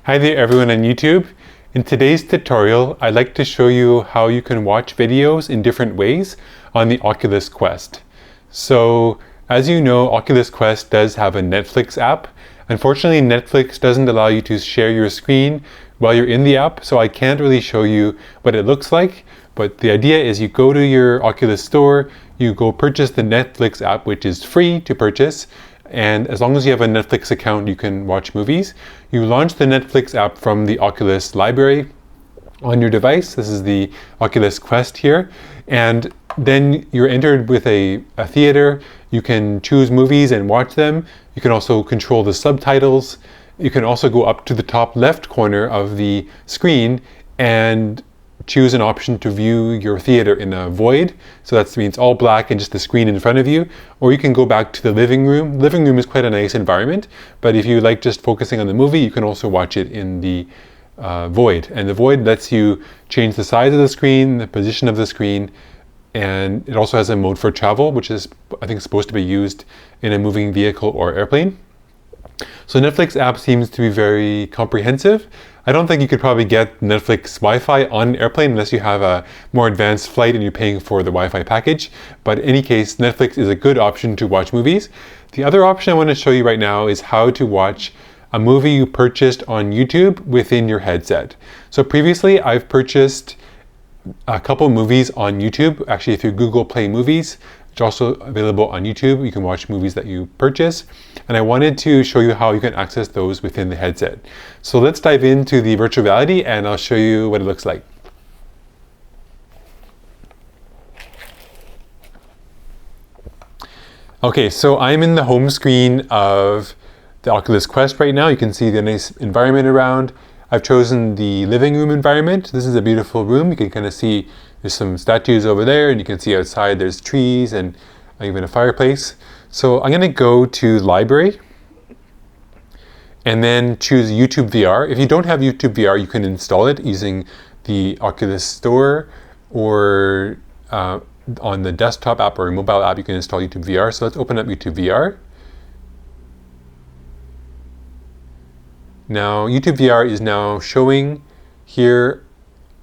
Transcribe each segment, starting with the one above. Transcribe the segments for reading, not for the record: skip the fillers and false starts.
Hi there everyone on YouTube. In today's tutorial, I'd like to show you how you can watch videos in different ways on the Oculus Quest. So, as you know, Oculus Quest does have a Netflix app. Unfortunately, Netflix doesn't allow you to share your screen while you're in the app, so I can't really show you what it looks like. But the idea is you go to your Oculus store, you go purchase the Netflix app, which is free to purchase, and as long as you have a Netflix account, you can watch movies. You launch the Netflix app from the Oculus library on your device. This is the Oculus Quest here. And then you're entered with a theater. You can choose movies and watch them. You can also control the subtitles. You can also go up to the top left corner of the screen and choose an option to view your theater in a void. So that means all black and just the screen in front of you. Or you can go back to the living room. Living room is quite a nice environment, but if you like just focusing on the movie, you can also watch it in the void. And the void lets you change the size of the screen, the position of the screen, and it also has a mode for travel, which is, I think, supposed to be used in a moving vehicle or airplane. So Netflix app seems to be very comprehensive. I don't think you could probably get Netflix Wi-Fi on an airplane unless you have a more advanced flight and you're paying for the Wi-Fi package. But in any case, Netflix is a good option to watch movies. The other option I want to show you right now is how to watch a movie you purchased on YouTube within your headset. So previously, I've purchased a couple movies on YouTube, actually through Google Play Movies. It's also available on YouTube. You can watch movies that you purchase. And I wanted to show you how you can access those within the headset. So let's dive into the virtual reality and I'll show you what it looks like. Okay, so I'm in the home screen of the Oculus Quest right now. You can see the nice environment around. I've chosen the living room environment. This is a beautiful room. You can kind of see there's some statues over there, and you can see outside there's trees and even a fireplace. So I'm going to go to Library and then choose YouTube VR. If you don't have YouTube VR, you can install it using the Oculus Store, or on the desktop app or mobile app, you can install YouTube VR. So let's open up YouTube VR. Now, YouTube VR is now showing here,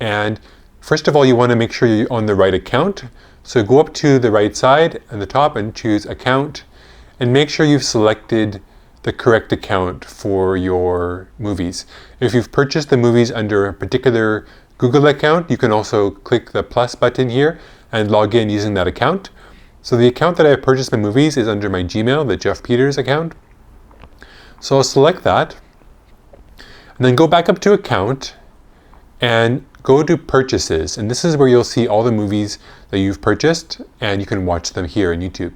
and first of all, you want to make sure you're on the right account. So go up to the right side and the top and choose Account, and make sure you've selected the correct account for your movies. If you've purchased the movies under a particular Google account, you can also click the plus button here and log in using that account. So the account that I purchased my movies is under my Gmail, the Jeff Peters account. So I'll select that. And then go back up to Account and go to Purchases. And this is where you'll see all the movies that you've purchased, and you can watch them here on YouTube.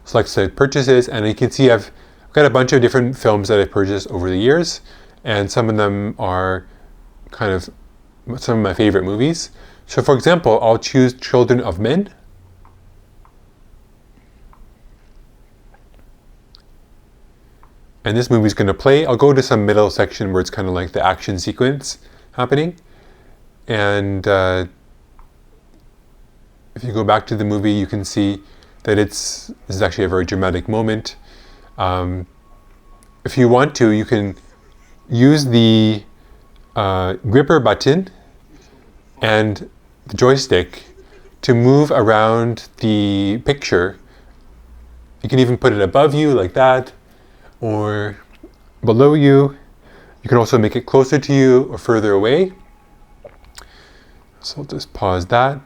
Select Purchases, and you can see I've got a bunch of different films that I've purchased over the years, and some of them are kind of some of my favorite movies. So for example, I'll choose Children of Men. And this movie's going to play. I'll go to some middle section where it's kind of like the action sequence happening. And if you go back to the movie, you can see that this is actually a very dramatic moment. If you want to, you can use the gripper button and the joystick to move around the picture. You can even put it above you like that, or below you. You can also make it closer to you or further away. So I'll just pause that.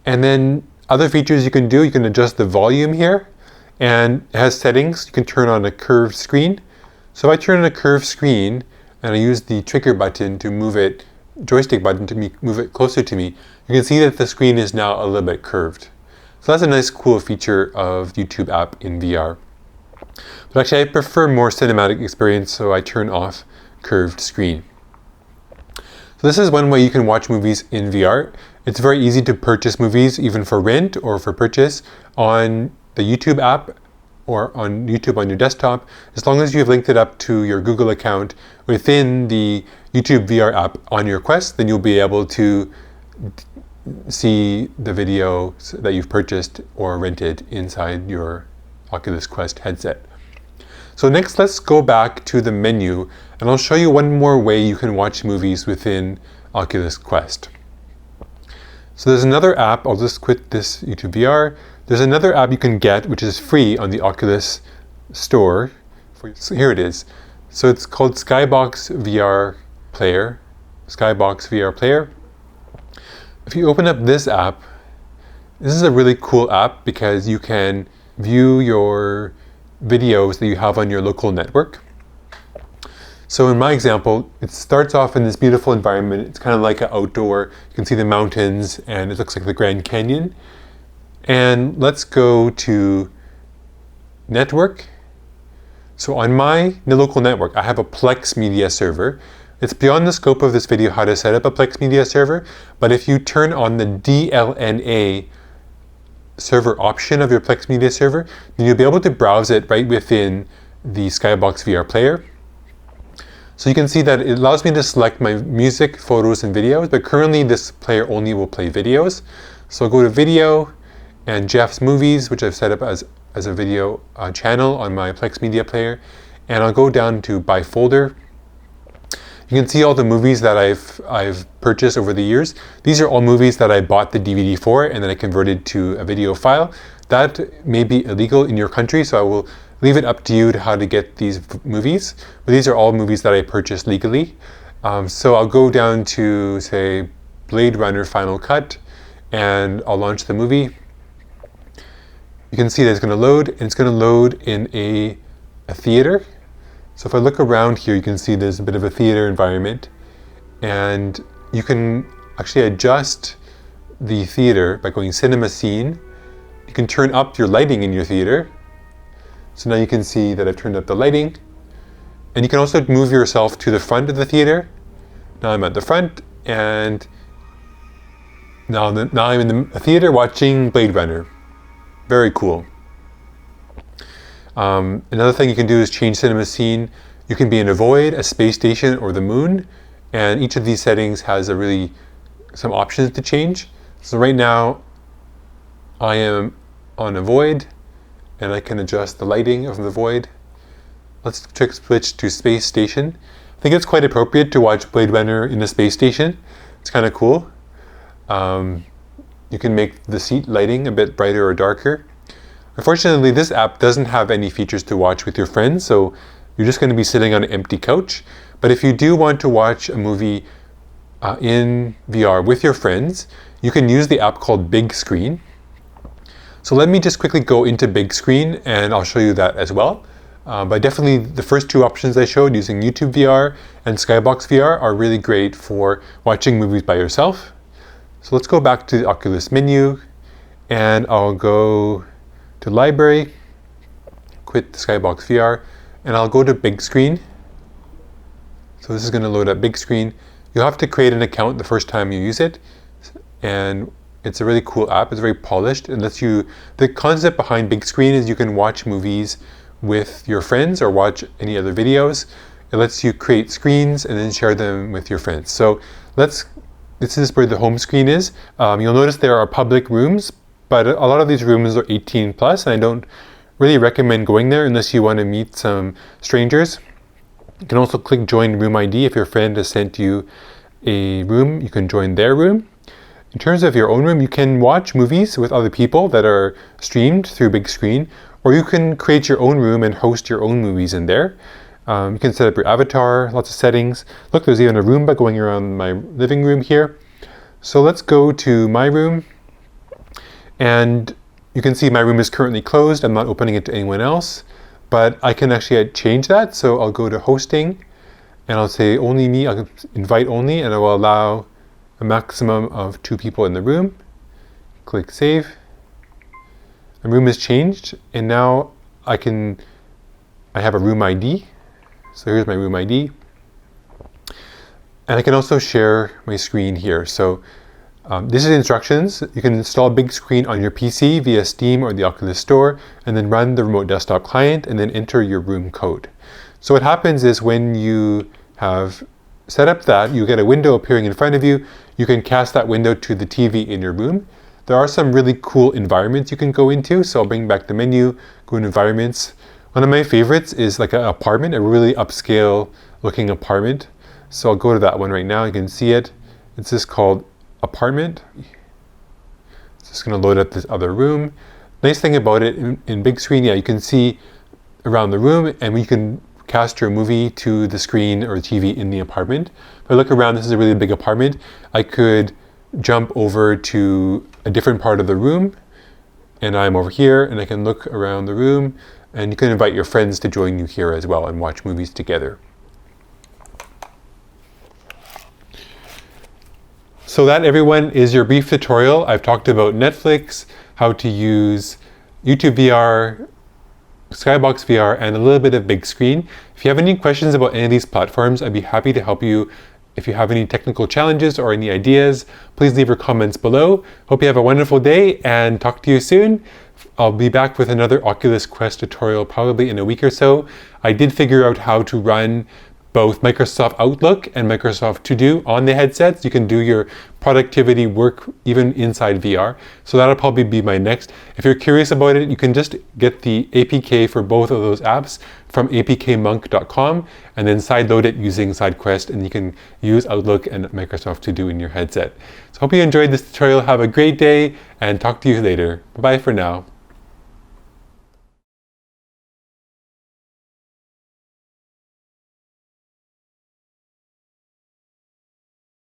And then other features you can do, you can adjust the volume here, and it has settings. You can turn on a curved screen. So if I turn on a curved screen and I use the trigger button to move it, joystick button to move it closer to me, you can see that the screen is now a little bit curved. So that's a nice cool feature of YouTube app in VR. But actually I prefer more cinematic experience, so I turn off curved screen. So this is one way you can watch movies in VR. It's very easy to purchase movies, even for rent or for purchase, on the YouTube app or on YouTube on your desktop. As long as you've linked it up to your Google account within the YouTube VR app on your Quest, then you'll be able to see the video that you've purchased or rented inside your Oculus Quest headset. So next, let's go back to the menu, and I'll show you one more way you can watch movies within Oculus Quest. So there's another app, I'll just quit this YouTube VR. There's another app you can get which is free on the Oculus store. So here it is. So it's called Skybox VR Player. Skybox VR Player. If you open up this app, this is a really cool app because you can view your videos that you have on your local network. So in my example, it starts off in this beautiful environment. It's kind of like an outdoor. You can see the mountains and it looks like the Grand Canyon. And let's go to network. So on my local network, I have a Plex Media Server. It's beyond the scope of this video how to set up a Plex Media Server, but if you turn on the DLNA server option of your Plex Media Server, then you'll be able to browse it right within the Skybox VR Player. So you can see that it allows me to select my music, photos, and videos, but currently this player only will play videos. So I'll go to video and Geoff's Movies, which I've set up as a video channel on my Plex Media Player, and I'll go down to by folder. You can see all the movies that I've purchased over the years. These are all movies that I bought the DVD for and then I converted to a video file. That may be illegal in your country, so I will leave it up to you to how to get these movies. But these are all movies that I purchased legally. So I'll go down to, say, Blade Runner Final Cut, and I'll launch the movie. You can see that it's going to load, and it's going to load in a theater. So if I look around here, you can see there's a bit of a theater environment, and you can actually adjust the theater by going cinema scene. You can turn up your lighting in your theater. So now you can see that I've turned up the lighting, and you can also move yourself to the front of the theater. Now I'm at the front, and now I'm in the theater watching Blade Runner. Very cool. Another thing you can do is change cinema scene. You can be in a void, a space station, or the moon, and each of these settings has some options to change. So right now I am on a void, and I can adjust the lighting of the void. Let's switch to space station. I think it's quite appropriate to watch Blade Runner in a space station. It's kind of cool. You can make the seat lighting a bit brighter or darker. Unfortunately, this app doesn't have any features to watch with your friends, so you're just going to be sitting on an empty couch. But if you do want to watch a movie in VR with your friends, you can use the app called BigScreen. So let me just quickly go into BigScreen, and I'll show you that as well. But definitely the first two options I showed, using YouTube VR and Skybox VR, are really great for watching movies by yourself. So let's go back to the Oculus menu, and I'll go to Library, quit the Skybox VR, and I'll go to BigScreen. So this is going to load up BigScreen. You'll have to create an account the first time you use it, and it's a really cool app. It's very polished. The concept behind BigScreen is you can watch movies with your friends or watch any other videos. It lets you create screens and then share them with your friends. So this is where the home screen is. You'll notice there are public rooms, but a lot of these rooms are 18 plus, and I don't really recommend going there unless you want to meet some strangers. You can also click join room ID. If your friend has sent you a room, you can join their room. In terms of your own room, you can watch movies with other people that are streamed through BigScreen, or you can create your own room and host your own movies in there. You can set up your avatar, lots of settings. Look, there's even a Roomba going around my living room here. So let's go to my room, and you can see my room is currently closed. I'm not opening it to anyone else, but I can actually change that. So I'll go to hosting, and I'll say only me. I'll invite only, and I will allow a maximum of 2 people in the room. Click save. The room is changed, and now I have a room ID. So here's my room ID. And I can also share my screen here. So this is instructions. You can install BigScreen on your PC via Steam or the Oculus Store, and then run the remote desktop client, and then enter your room code. So what happens is when you have set up that, you get a window appearing in front of you. You can cast that window to the TV in your room. There are some really cool environments you can go into. So I'll bring back the menu, go to environments. One of my favorites is like an apartment, a really upscale looking apartment. So I'll go to that one right now. You can see it. It's just called apartment. It's just going to load up this other room. Nice thing about it in big screen, yeah, you can see around the room and you can cast your movie to the screen or TV in the apartment. If I look around, this is a really big apartment. I could jump over to a different part of the room and I'm over here and I can look around the room, and you can invite your friends to join you here as well and watch movies together. So that, everyone, is your brief tutorial. I've talked about Netflix, how to use YouTube VR, Skybox VR, and a little bit of big screen. If you have any questions about any of these platforms, I'd be happy to help you. If you have any technical challenges or any ideas, please leave your comments below. Hope you have a wonderful day and talk to you soon. I'll be back with another Oculus Quest tutorial probably in a week or so. I did figure out how to run both Microsoft Outlook and Microsoft To Do on the headsets. You can do your productivity work even inside VR. So that'll probably be my next. If you're curious about it, you can just get the APK for both of those apps from apkmonk.com and then sideload it using SideQuest, and you can use Outlook and Microsoft To Do in your headset. So hope you enjoyed this tutorial. Have a great day and talk to you later. Bye for now.